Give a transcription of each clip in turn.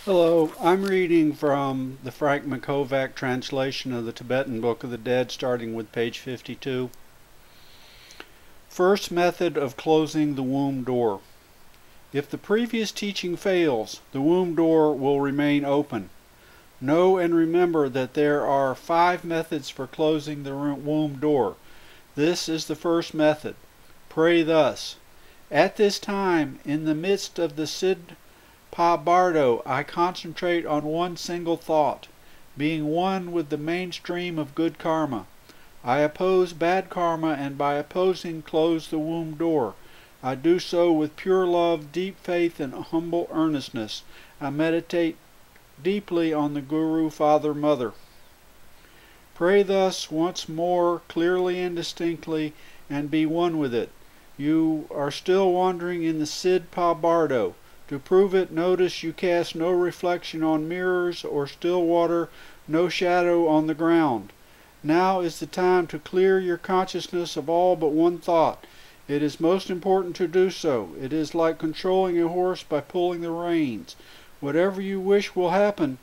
Hello, I'm reading from the Frank MacHovec translation of the Tibetan Book of the Dead, starting with page 52. First method of closing the womb door. If the previous teaching fails, the womb door will remain open. Know and remember that there are 5 methods for closing the womb door. This is the first method. Pray thus: At this time, in the midst of the Bardo, I concentrate on one single thought, being one with the mainstream of good karma. I oppose bad karma, and by opposing close the womb door. I do so with pure love, deep faith, and humble earnestness. I meditate deeply on the Guru, Father, Mother. Pray thus once more, clearly and distinctly, and be one with it. You are still wandering in the Bardo. To prove it, notice you cast no reflection on mirrors or still water, no shadow on the ground. Now is the time to clear your consciousness of all but one thought. It is most important to do so. It is like controlling a horse by pulling the reins. Whatever you wish will happen,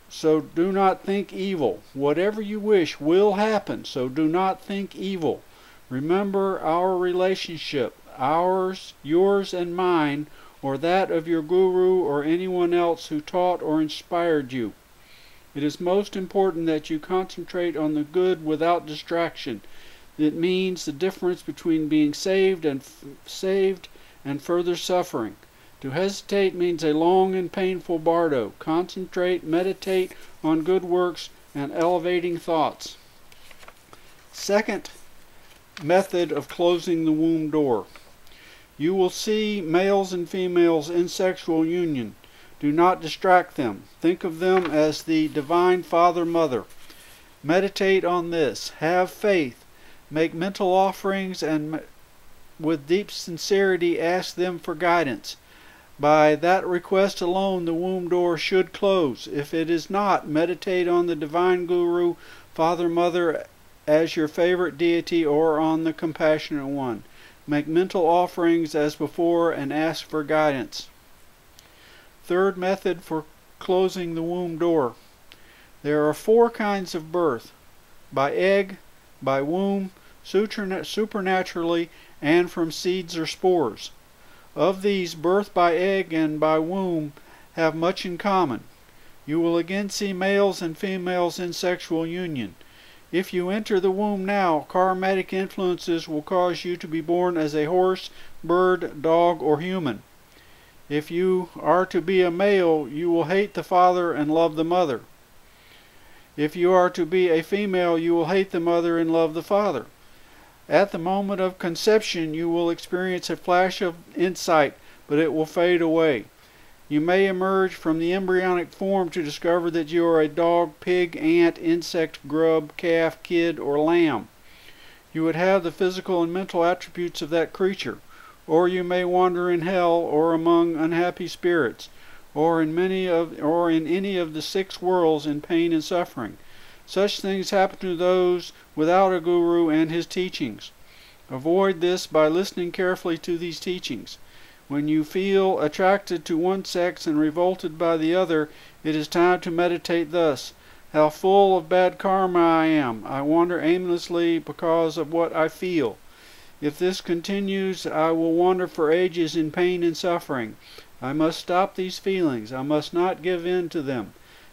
so do not think evil. Whatever you wish will happen, so do not think evil. Remember our relationship, ours, yours, and mine, or that of your guru or anyone else who taught or inspired you. It is most important that you concentrate on the good without distraction. It means the difference between being saved and further suffering. To hesitate means a long and painful bardo. Concentrate, meditate on good works and elevating thoughts. Second method of closing the womb door. You will see males and females in sexual union. Do not distract them. Think of them as the Divine Father, Mother. Meditate on this. Have faith. Make mental offerings and with deep sincerity ask them for guidance. By that request alone the womb door should close. If it is not, meditate on the Divine Guru, Father, Mother as your favorite deity, or on the Compassionate One. Make mental offerings as before and ask for guidance. Third method for closing the womb door. There are 4 kinds of birth: by egg, by womb, supernaturally, and from seeds or spores. Of these, birth by egg and by womb have much in common. You will again see males and females in sexual union. If you enter the womb now, karmatic influences will cause you to be born as a horse, bird, dog, or human. If you are to be a male, you will hate the father and love the mother. If you are to be a female, you will hate the mother and love the father. At the moment of conception, you will experience a flash of insight, but it will fade away. You may emerge from the embryonic form to discover that you are a dog, pig, ant, insect, grub, calf, kid, or lamb. You would have the physical and mental attributes of that creature. Or you may wander in hell, or among unhappy spirits, or in any of the 6 worlds in pain and suffering. Such things happen to those without a guru and his teachings. Avoid this by listening carefully to these teachings. When you feel attracted to one sex and revolted by the other, it is time to meditate thus: How full of bad karma I am! I wander aimlessly because of what I feel. If this continues, I will wander for ages in pain and suffering. I must stop these feelings. I must not give in to them.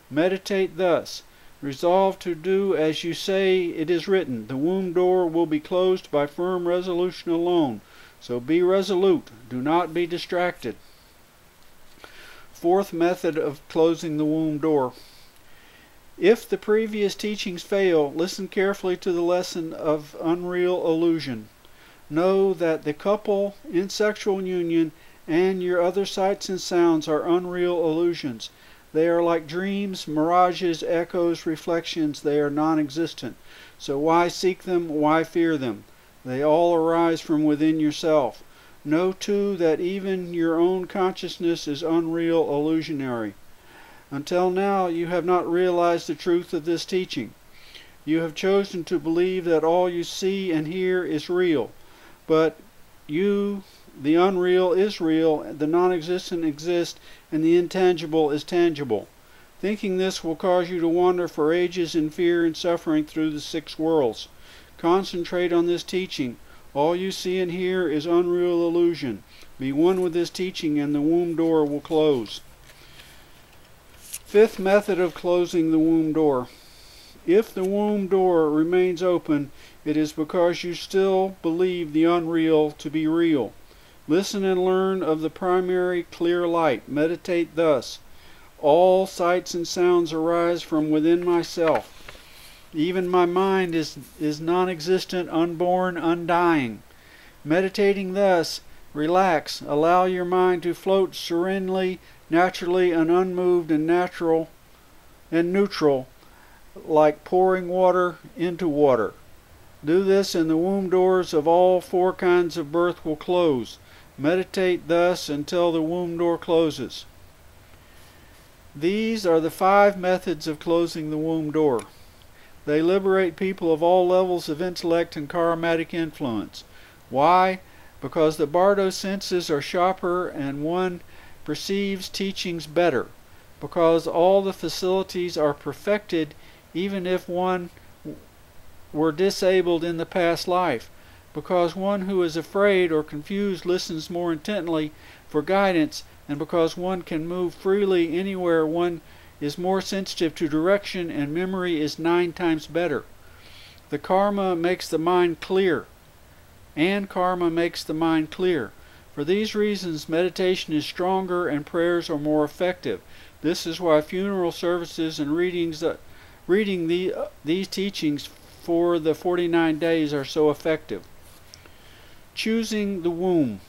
Meditate thus: Resolve to do as you say it is written. The womb door will be closed by firm resolution alone. So be resolute. Do not be distracted. Fourth method of closing the womb door. If the previous teachings fail, listen carefully to the lesson of unreal illusion. Know that the couple in sexual union and your other sights and sounds are unreal illusions. They are like dreams, mirages, echoes, reflections. They are non-existent. So why seek them? Why fear them? They all arise from within yourself. Know too that even your own consciousness is unreal, illusionary. Until now you have not realized the truth of this teaching. You have chosen to believe that all you see and hear is real. But you the unreal is real, the non-existent exists, and the intangible is tangible. Thinking this will cause you to wander for ages in fear and suffering through the 6 worlds. Concentrate on this teaching. All you see and hear is unreal illusion. Be one with this teaching and the womb door will close. 5th method of closing the womb door. If the womb door remains open, it is because you still believe the unreal to be real. Listen and learn of the primary clear light. Meditate thus. All sights and sounds arise from within myself. Even my mind is non-existent, unborn, undying. Meditating thus, relax. Allow your mind to float serenely, naturally, and unmoved and natural and neutral, like pouring water into water. Do this and the womb doors of all 4 kinds of birth will close. Meditate thus until the womb door closes. These are the 5 methods of closing the womb door. They liberate people of all levels of intellect and karmatic influence. Why? Because the bardo senses are sharper and one perceives teachings better. Because all the facilities are perfected even if one were disabled in the past life. Because one who is afraid or confused listens more intently for guidance, and because one can move freely anywhere, one is more sensitive to direction and memory is 9 times better. The karma makes the mind clear, and karma makes the mind clear. For these reasons, meditation is stronger and prayers are more effective. This is why funeral services and reading these teachings for the 49 days are so effective. Choosing the womb.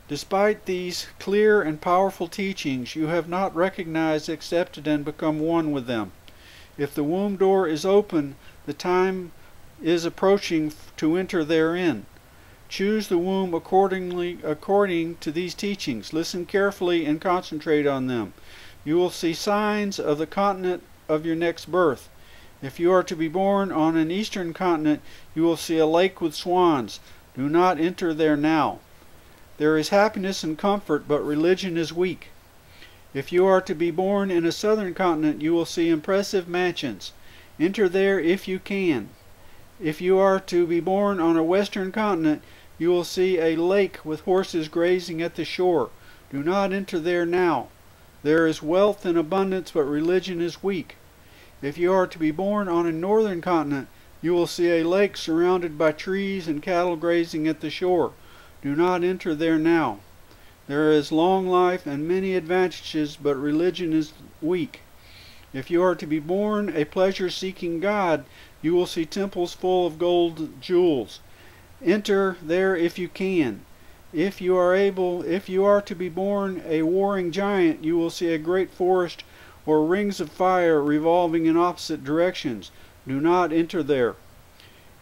Despite these clear and powerful teachings, you have not recognized, accepted, and become one with them. If the womb door is open, the time is approaching to enter therein. Choose the womb according to these teachings. Listen carefully and concentrate on them. You will see signs of the continent of your next birth. If you are to be born on an eastern continent, you will see a lake with swans. Do not enter there now. There is happiness and comfort, but religion is weak. If you are to be born in a southern continent, you will see impressive mansions. Enter there if you can. If you are to be born on a western continent, you will see a lake with horses grazing at the shore. Do not enter there now. There is wealth and abundance, but religion is weak. If you are to be born on a northern continent, you will see a lake surrounded by trees and cattle grazing at the shore. Do not enter there now. There is long life and many advantages, but religion is weak. If you are to be born a pleasure-seeking god, you will see temples full of gold jewels. Enter there if you can. If you are to be born a warring giant, you will see a great forest or rings of fire revolving in opposite directions. Do not enter there.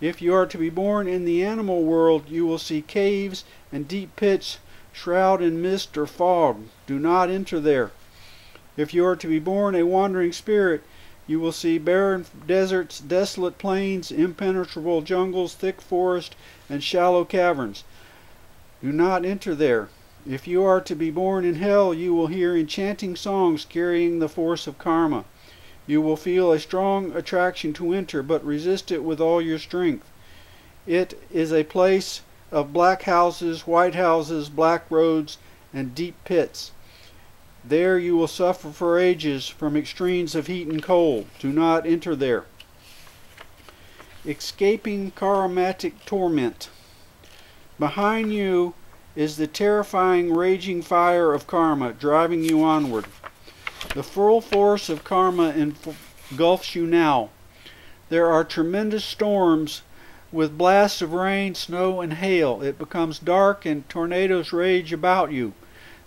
If you are to be born in the animal world, you will see caves and deep pits shrouded in mist or fog. Do not enter there. If you are to be born a wandering spirit, you will see barren deserts, desolate plains, impenetrable jungles, thick forest, and shallow caverns. Do not enter there. If you are to be born in hell, you will hear enchanting songs carrying the force of karma. You will feel a strong attraction to enter, but resist it with all your strength. It is a place of black houses, white houses, black roads, and deep pits. There you will suffer for ages from extremes of heat and cold. Do not enter there. Escaping karmatic torment. Behind you is the terrifying raging fire of karma driving you onward. The full force of karma engulfs you now. There are tremendous storms with blasts of rain, snow, and hail. It becomes dark and tornadoes rage about you.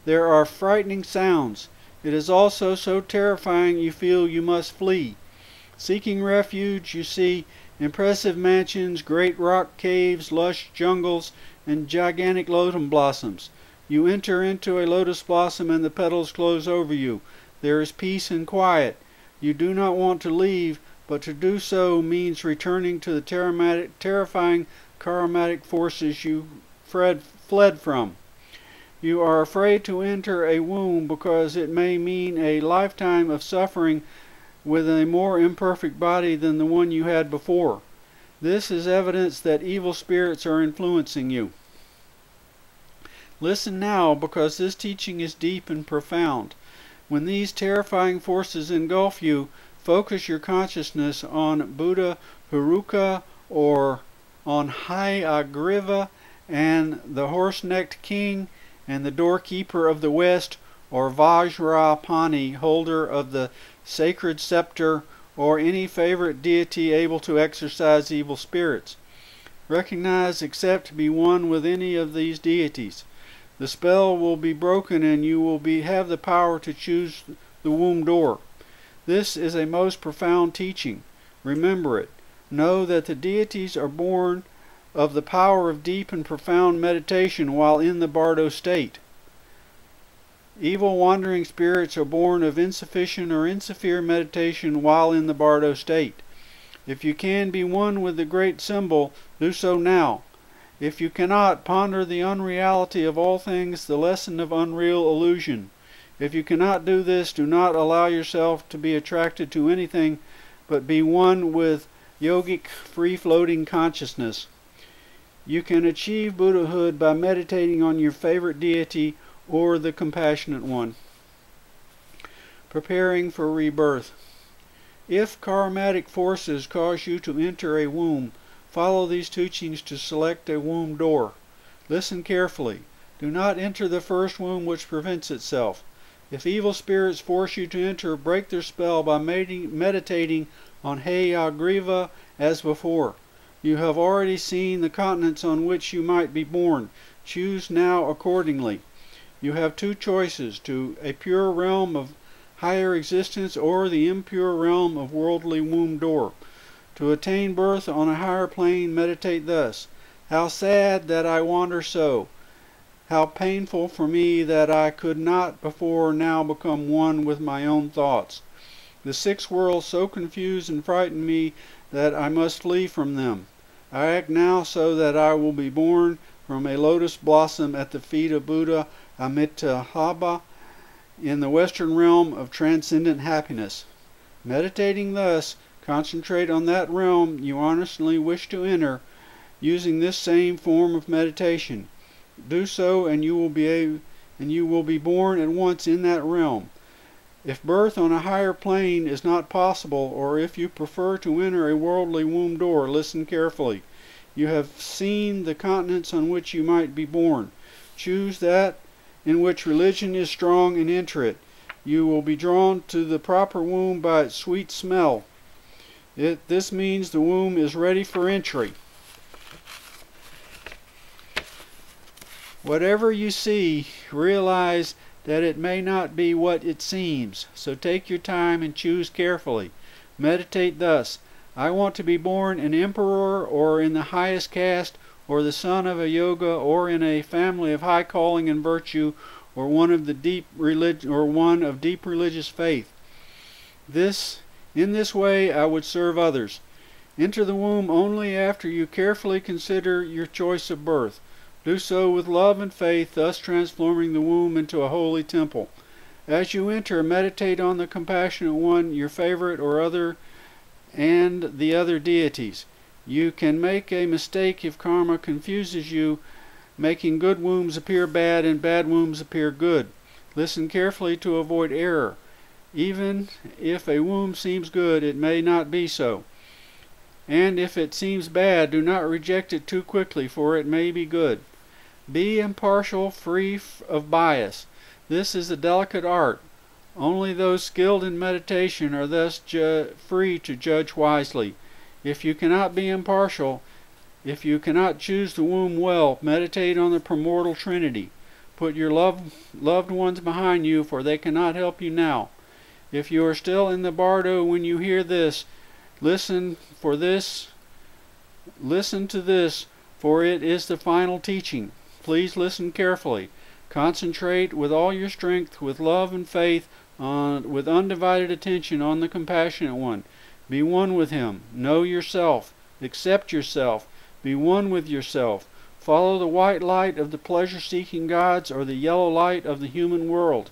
There are frightening sounds. It is also so terrifying you feel you must flee. Seeking refuge, you see impressive mansions, great rock caves, lush jungles, and gigantic lotus blossoms. You enter into a lotus blossom and the petals close over you. There is peace and quiet. You do not want to leave, but to do so means returning to the terrifying karmatic forces you fled fled from. You are afraid to enter a womb because it may mean a lifetime of suffering with a more imperfect body than the one you had before. This is evidence that evil spirits are influencing you. Listen now, because this teaching is deep and profound. When these terrifying forces engulf you, focus your consciousness on Buddha Haruka or on Hayagriva and the horse-necked king and the doorkeeper of the west, or Vajrapani, holder of the sacred scepter, or any favorite deity able to exorcise evil spirits. Recognize, accept, be one with any of these deities. The spell will be broken and you will have the power to choose the womb door. This is a most profound teaching. Remember it. Know that the deities are born of the power of deep and profound meditation while in the bardo state. Evil wandering spirits are born of insufficient or insevere meditation while in the bardo state. If you can be one with the great symbol, do so now. If you cannot, ponder the unreality of all things, the lesson of unreal illusion. If you cannot do this, do not allow yourself to be attracted to anything, but be one with yogic, free-floating consciousness. You can achieve Buddhahood by meditating on your favorite deity or the compassionate one. Preparing for rebirth. If karmatic forces cause you to enter a womb, follow these teachings to select a womb door. Listen carefully. Do not enter the first womb which prevents itself. If evil spirits force you to enter, break their spell by meditating on Hayagriva as before. You have already seen the continents on which you might be born. Choose now accordingly. You have two choices: to a pure realm of higher existence or the impure realm of worldly womb door. To attain birth on a higher plane, meditate thus: How sad that I wander so! How painful for me that I could not before now become one with my own thoughts. The six worlds so confuse and frighten me that I must flee from them. I act now so that I will be born from a lotus blossom at the feet of Buddha Amitabha in the western realm of transcendent happiness. Meditating thus, concentrate on that realm you honestly wish to enter, using this same form of meditation. Do so, and you will be born at once in that realm. If birth on a higher plane is not possible, or if you prefer to enter a worldly womb door, listen carefully. You have seen the continents on which you might be born. Choose that in which religion is strong and enter it. You will be drawn to the proper womb by its sweet smell. This means the womb is ready for entry. Whatever you see, realize that it may not be what it seems, so take your time and choose carefully. Meditate thus: I want to be born an emperor, or in the highest caste, or the son of a yoga, or in a family of high calling and virtue, or one of deep religious faith. In this way I would serve others. Enter the womb only after you carefully consider your choice of birth. Do so with love and faith, thus transforming the womb into a holy temple. As you enter, meditate on the compassionate one, your favorite or other, and the other deities. You can make a mistake if karma confuses you, making good wombs appear bad and bad wombs appear good. Listen carefully to avoid error. Even if a womb seems good, it may not be so. And if it seems bad, do not reject it too quickly, for it may be good. Be impartial, free of bias. This is a delicate art. Only those skilled in meditation are thus free to judge wisely. If you cannot be impartial, if you cannot choose the womb well, meditate on the primordial Trinity. Put your loved ones behind you, for they cannot help you now. If you are still in the bardo when you hear this, listen to this, for it is the final teaching. Please listen carefully. Concentrate with all your strength, with love and faith, with undivided attention on the compassionate one. Be one with him. Know yourself. Accept yourself. Be one with yourself. Follow the white light of the pleasure-seeking gods or the yellow light of the human world.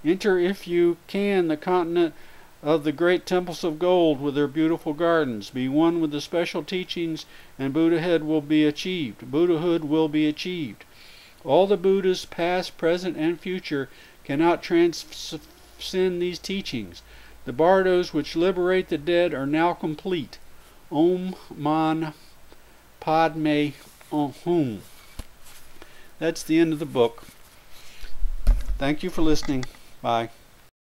Enter, if you can, the continent of the great temples of gold with their beautiful gardens. Be one with the special teachings, and Buddhahood will be achieved. All the Buddhas, past, present, and future, cannot transcend these teachings. The bardos which liberate the dead are now complete. Om Man Padme Hum. That's the end of the book. Thank you for listening. Bye.